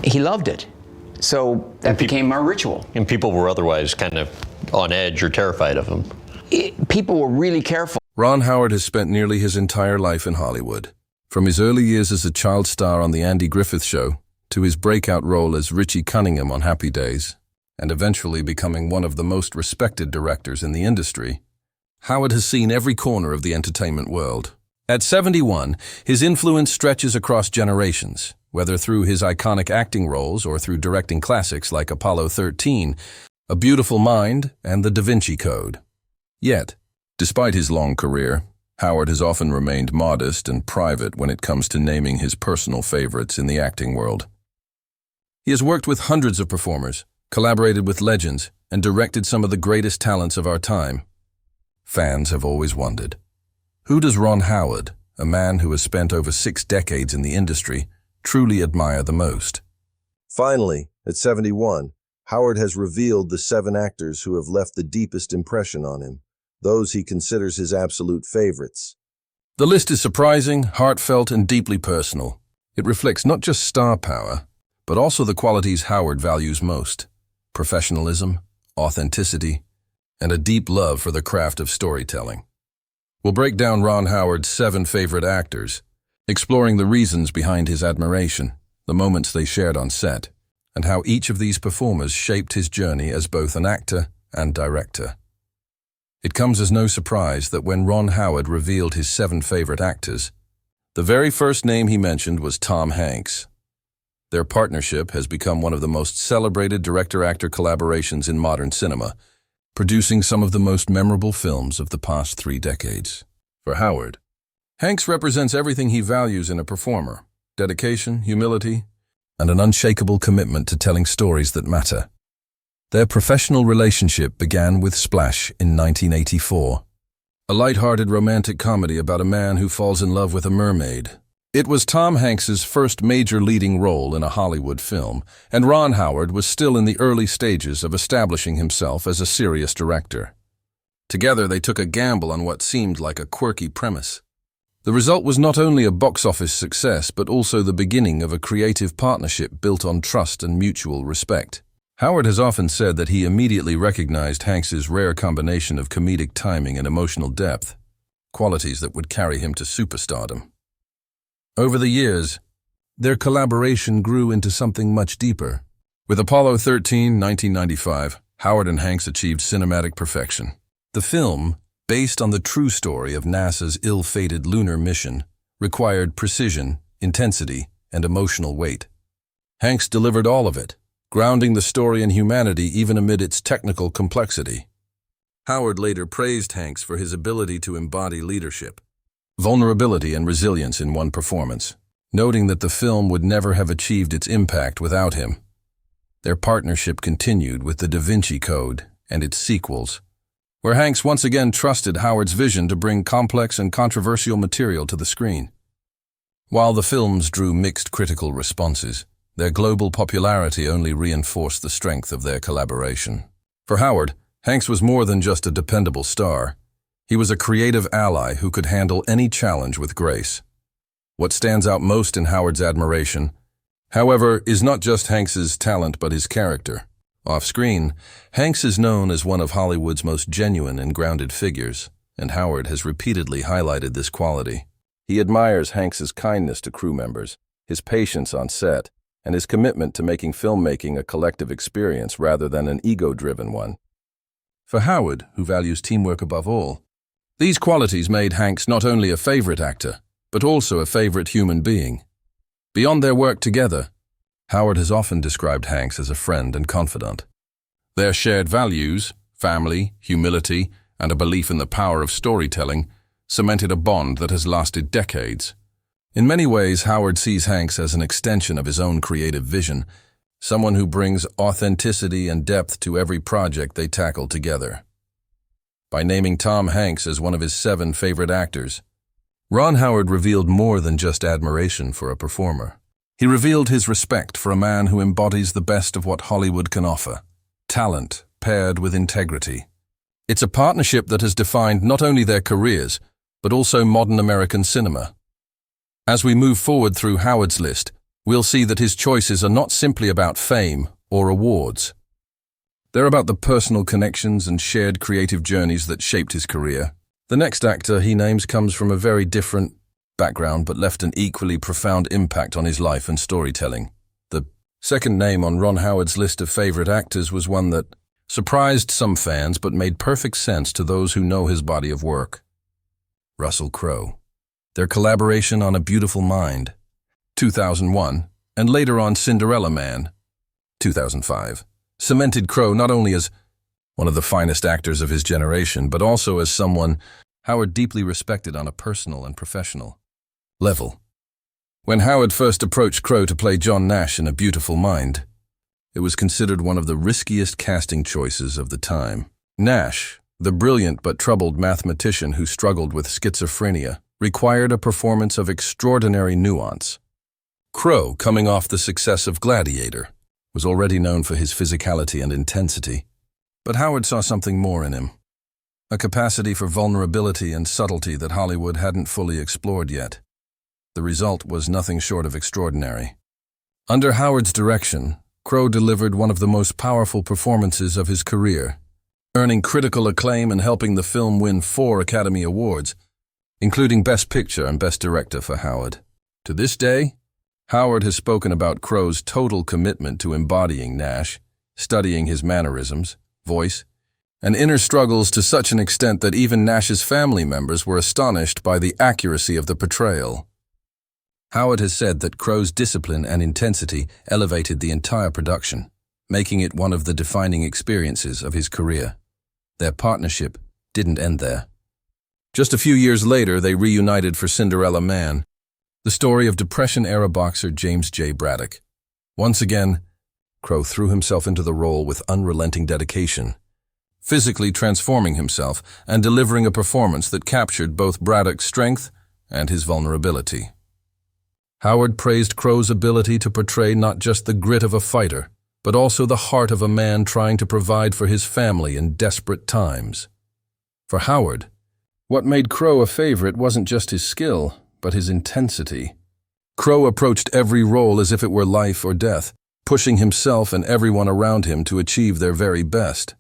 he loved it. So that became our ritual. And people were otherwise kind of on edge or terrified of him. People were really careful. Ron Howard has spent nearly his entire life in Hollywood. From his early years as a child star on The Andy Griffith Show to his breakout role as Richie Cunningham on Happy Days, and eventually becoming one of the most respected directors in the industry, Howard has seen every corner of the entertainment world. At 71, his influence stretches across generations, whether through his iconic acting roles or through directing classics like Apollo 13, A Beautiful Mind, and The Da Vinci Code. Yet, despite his long career, Howard has often remained modest and private when it comes to naming his personal favorites in the acting world. He has worked with hundreds of performers, collaborated with legends, and directed some of the greatest talents of our time. Fans have always wondered, who does Ron Howard, a man who has spent over 6 decades in the industry, truly admire the most? Finally, at 71, Howard has revealed the 7 actors who have left the deepest impression on him, those he considers his absolute favorites. The list is surprising, heartfelt, and deeply personal. It reflects not just star power, but also the qualities Howard values most: professionalism, authenticity, and a deep love for the craft of storytelling. We'll break down Ron Howard's 7 favorite actors, exploring the reasons behind his admiration, the moments they shared on set, and how each of these performers shaped his journey as both an actor and director. It comes as no surprise that when Ron Howard revealed his 7 favorite actors, the very first name he mentioned was Tom Hanks. Their partnership has become one of the most celebrated director-actor collaborations in modern cinema, producing some of the most memorable films of the past 3 decades. For Howard, Hanks represents everything he values in a performer: dedication, humility, and an unshakable commitment to telling stories that matter. Their professional relationship began with Splash in 1984, a light-hearted romantic comedy about a man who falls in love with a mermaid. It was Tom Hanks's first major leading role in a Hollywood film, and Ron Howard was still in the early stages of establishing himself as a serious director. Together, they took a gamble on what seemed like a quirky premise. The result was not only a box office success, but also the beginning of a creative partnership built on trust and mutual respect. Howard has often said that he immediately recognized Hanks's rare combination of comedic timing and emotional depth, qualities that would carry him to superstardom. Over the years, their collaboration grew into something much deeper. With Apollo 13, 1995, Howard and Hanks achieved cinematic perfection. The film, based on the true story of NASA's ill-fated lunar mission, required precision, intensity, and emotional weight. Hanks delivered all of it, grounding the story in humanity even amid its technical complexity. Howard later praised Hanks for his ability to embody leadership, vulnerability, and resilience in one performance, noting that the film would never have achieved its impact without him. Their partnership continued with The Da Vinci Code and its sequels, where Hanks once again trusted Howard's vision to bring complex and controversial material to the screen. While the films drew mixed critical responses, their global popularity only reinforced the strength of their collaboration. For Howard, Hanks was more than just a dependable star. He was a creative ally who could handle any challenge with grace. What stands out most in Howard's admiration, however, is not just Hanks's talent but his character. Off-screen, Hanks is known as one of Hollywood's most genuine and grounded figures, and Howard has repeatedly highlighted this quality. He admires Hanks's kindness to crew members, his patience on set, and his commitment to making filmmaking a collective experience rather than an ego-driven one. For Howard, who values teamwork above all, these qualities made Hanks not only a favorite actor, but also a favorite human being. Beyond their work together, Howard has often described Hanks as a friend and confidant. Their shared values, family, humility, and a belief in the power of storytelling, cemented a bond that has lasted decades. In many ways, Howard sees Hanks as an extension of his own creative vision, someone who brings authenticity and depth to every project they tackle together. By naming Tom Hanks as one of his 7 favorite actors, Ron Howard revealed more than just admiration for a performer. He revealed his respect for a man who embodies the best of what Hollywood can offer: talent paired with integrity. It's a partnership that has defined not only their careers, but also modern American cinema. As we move forward through Howard's list, we'll see that his choices are not simply about fame or awards. They're about the personal connections and shared creative journeys that shaped his career. The next actor he names comes from a very different background but left an equally profound impact on his life and storytelling. The second name on Ron Howard's list of favorite actors was one that surprised some fans but made perfect sense to those who know his body of work. Russell Crowe. Their collaboration on A Beautiful Mind, 2001, and later on Cinderella Man, 2005, cemented Crowe not only as one of the finest actors of his generation, but also as someone Howard deeply respected on a personal and professional level. When Howard first approached Crowe to play John Nash in A Beautiful Mind, it was considered one of the riskiest casting choices of the time. Nash, the brilliant but troubled mathematician who struggled with schizophrenia, required a performance of extraordinary nuance. Crowe, coming off the success of Gladiator, was already known for his physicality and intensity, but Howard saw something more in him, a capacity for vulnerability and subtlety that Hollywood hadn't fully explored yet. The result was nothing short of extraordinary. Under Howard's direction, Crowe delivered one of the most powerful performances of his career, earning critical acclaim and helping the film win 4 Academy Awards, including Best Picture and Best Director for Howard. To this day, Howard has spoken about Crowe's total commitment to embodying Nash, studying his mannerisms, voice, and inner struggles to such an extent that even Nash's family members were astonished by the accuracy of the portrayal. Howard has said that Crowe's discipline and intensity elevated the entire production, making it one of the defining experiences of his career. Their partnership didn't end there. Just a few years later, they reunited for Cinderella Man, the story of Depression-era boxer James J. Braddock. Once again, Crowe threw himself into the role with unrelenting dedication, physically transforming himself and delivering a performance that captured both Braddock's strength and his vulnerability. Howard praised Crowe's ability to portray not just the grit of a fighter, but also the heart of a man trying to provide for his family in desperate times. For Howard, what made Crowe a favorite wasn't just his skill, but his intensity. Crowe approached every role as if it were life or death, pushing himself and everyone around him to achieve their very best.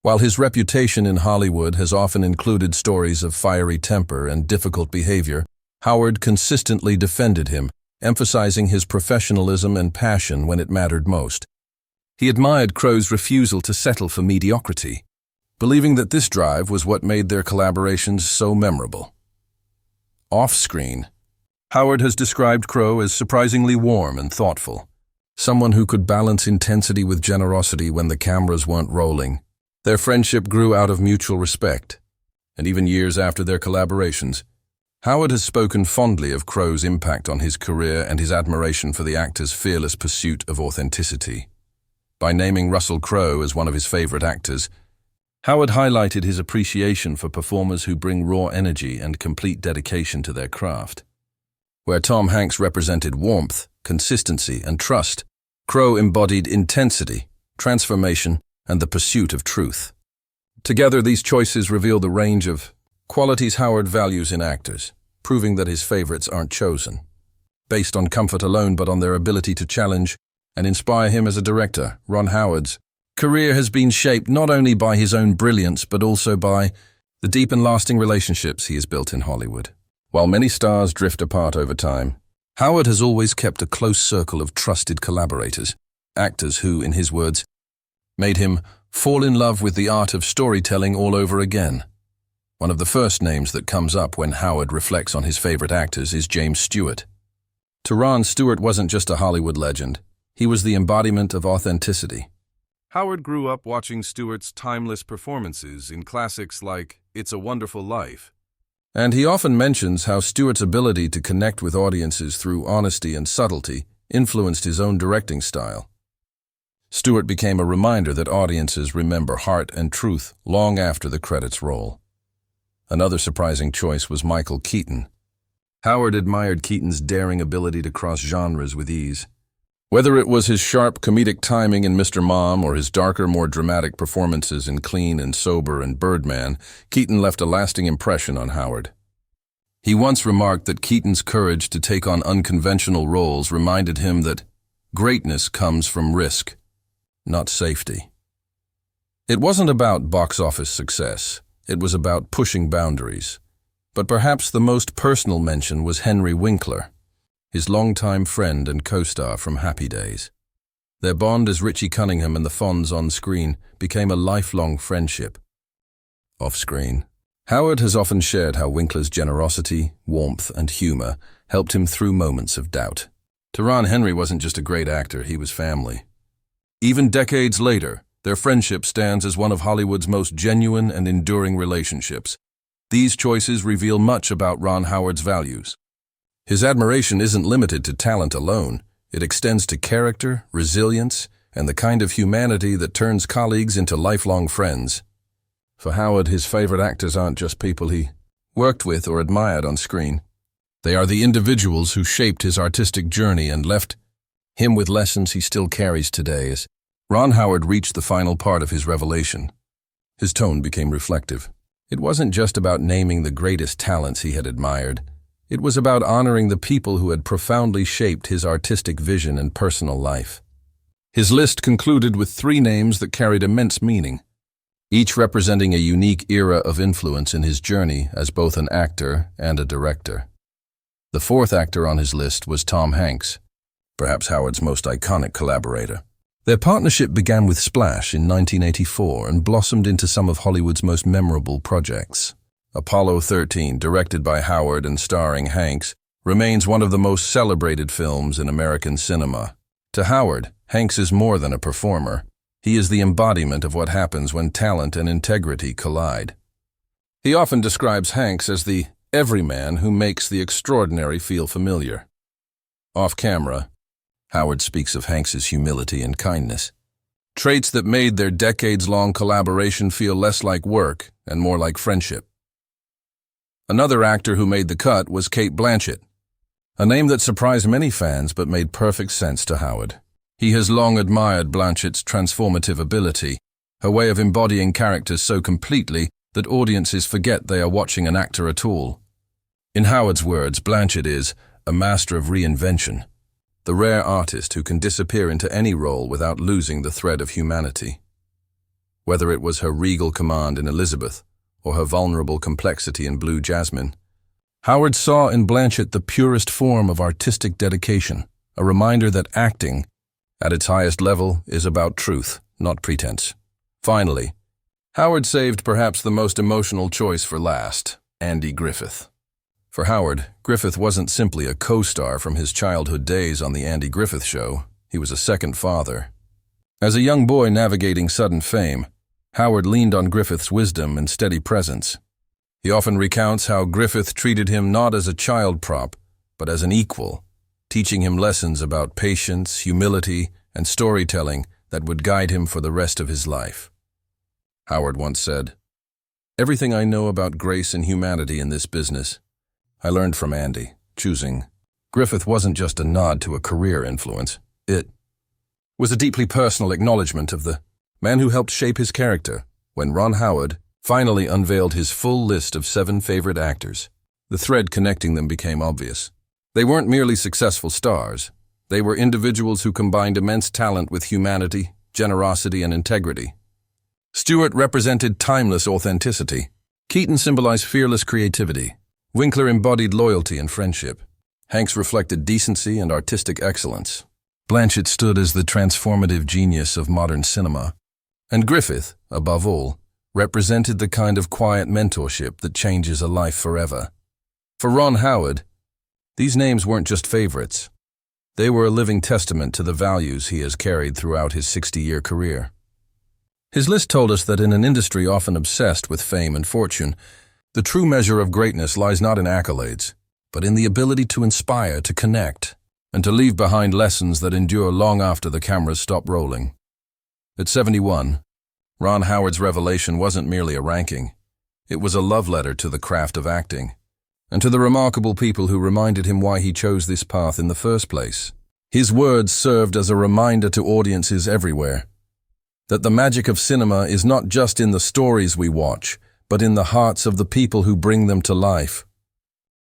While his reputation in Hollywood has often included stories of fiery temper and difficult behavior, Howard consistently defended him, emphasizing his professionalism and passion when it mattered most. He admired Crowe's refusal to settle for mediocrity, believing that this drive was what made their collaborations so memorable. Off-screen, Howard has described Crowe as surprisingly warm and thoughtful, someone who could balance intensity with generosity when the cameras weren't rolling. Their friendship grew out of mutual respect, and even years after their collaborations, Howard has spoken fondly of Crowe's impact on his career and his admiration for the actor's fearless pursuit of authenticity. By naming Russell Crowe as one of his favorite actors, Howard highlighted his appreciation for performers who bring raw energy and complete dedication to their craft. Where Tom Hanks represented warmth, consistency, and trust, Crowe embodied intensity, transformation, and the pursuit of truth. Together, these choices reveal the range of qualities Howard values in actors, proving that his favorites aren't chosen based on comfort alone, but on their ability to challenge and inspire him as a director. Ron Howard's career has been shaped not only by his own brilliance, but also by the deep and lasting relationships he has built in Hollywood. While many stars drift apart over time, Howard has always kept a close circle of trusted collaborators, actors who, in his words, made him fall in love with the art of storytelling all over again. One of the first names that comes up when Howard reflects on his favorite actors is James Stewart. To Ron, Stewart wasn't just a Hollywood legend. He was the embodiment of authenticity. Howard grew up watching Stewart's timeless performances in classics like It's a Wonderful Life. And he often mentions how Stewart's ability to connect with audiences through honesty and subtlety influenced his own directing style. Stewart became a reminder that audiences remember heart and truth long after the credits roll. Another surprising choice was Michael Keaton. Howard admired Keaton's daring ability to cross genres with ease. Whether it was his sharp comedic timing in Mr. Mom or his darker, more dramatic performances in Clean and Sober and Birdman, Keaton left a lasting impression on Howard. He once remarked that Keaton's courage to take on unconventional roles reminded him that greatness comes from risk, not safety. It wasn't about box office success. It was about pushing boundaries. But perhaps the most personal mention was Henry Winkler, his longtime friend and co-star from Happy Days. Their bond as Richie Cunningham and the Fonz on screen became a lifelong friendship. Off-screen, Howard has often shared how Winkler's generosity, warmth, and humor helped him through moments of doubt. To Ron, Henry wasn't just a great actor, he was family. Even decades later, their friendship stands as one of Hollywood's most genuine and enduring relationships. These choices reveal much about Ron Howard's values. His admiration isn't limited to talent alone. It extends to character, resilience, and the kind of humanity that turns colleagues into lifelong friends. For Howard, his favorite actors aren't just people he worked with or admired on screen. They are the individuals who shaped his artistic journey and left him with lessons he still carries today. As Ron Howard reached the final part of his revelation, his tone became reflective. It wasn't just about naming the greatest talents he had admired. It was about honoring the people who had profoundly shaped his artistic vision and personal life. His list concluded with 3 names that carried immense meaning, each representing a unique era of influence in his journey as both an actor and a director. The 4th actor on his list was Tom Hanks, perhaps Howard's most iconic collaborator. Their partnership began with Splash in 1984 and blossomed into some of Hollywood's most memorable projects. Apollo 13, directed by Howard and starring Hanks, remains one of the most celebrated films in American cinema. To Howard, Hanks is more than a performer. He is the embodiment of what happens when talent and integrity collide. He often describes Hanks as the everyman who makes the extraordinary feel familiar. Off camera, Howard speaks of Hanks's humility and kindness, traits that made their decades-long collaboration feel less like work and more like friendship. Another actor who made the cut was Cate Blanchett, a name that surprised many fans but made perfect sense to Howard. He has long admired Blanchett's transformative ability, her way of embodying characters so completely that audiences forget they are watching an actor at all. In Howard's words, Blanchett is a master of reinvention, the rare artist who can disappear into any role without losing the thread of humanity. Whether it was her regal command in Elizabeth or her vulnerable complexity in Blue Jasmine, Howard saw in Blanchett the purest form of artistic dedication, a reminder that acting, at its highest level, is about truth, not pretense. Finally, Howard saved perhaps the most emotional choice for last, Andy Griffith. For Howard, Griffith wasn't simply a co-star from his childhood days on The Andy Griffith Show. He was a second father. As a young boy navigating sudden fame, Howard leaned on Griffith's wisdom and steady presence. He often recounts how Griffith treated him not as a child prop, but as an equal, teaching him lessons about patience, humility, and storytelling that would guide him for the rest of his life. Howard once said, "Everything I know about grace and humanity in this business, I learned from Andy." Choosing Griffith wasn't just a nod to a career influence. It was a deeply personal acknowledgement of the man who helped shape his character. When Ron Howard finally unveiled his full list of 7 favorite actors, the thread connecting them became obvious. They weren't merely successful stars. They were individuals who combined immense talent with humanity, generosity, and integrity. Stewart represented timeless authenticity. Keaton symbolized fearless creativity. Winkler embodied loyalty and friendship. Hanks reflected decency and artistic excellence. Blanchett stood as the transformative genius of modern cinema. And Griffith, above all, represented the kind of quiet mentorship that changes a life forever. For Ron Howard, these names weren't just favorites. They were a living testament to the values he has carried throughout his 60-year career. His list told us that in an industry often obsessed with fame and fortune, the true measure of greatness lies not in accolades, but in the ability to inspire, to connect, and to leave behind lessons that endure long after the cameras stop rolling. At 71, Ron Howard's revelation wasn't merely a ranking. It was a love letter to the craft of acting, and to the remarkable people who reminded him why he chose this path in the first place. His words served as a reminder to audiences everywhere that the magic of cinema is not just in the stories we watch, but in the hearts of the people who bring them to life.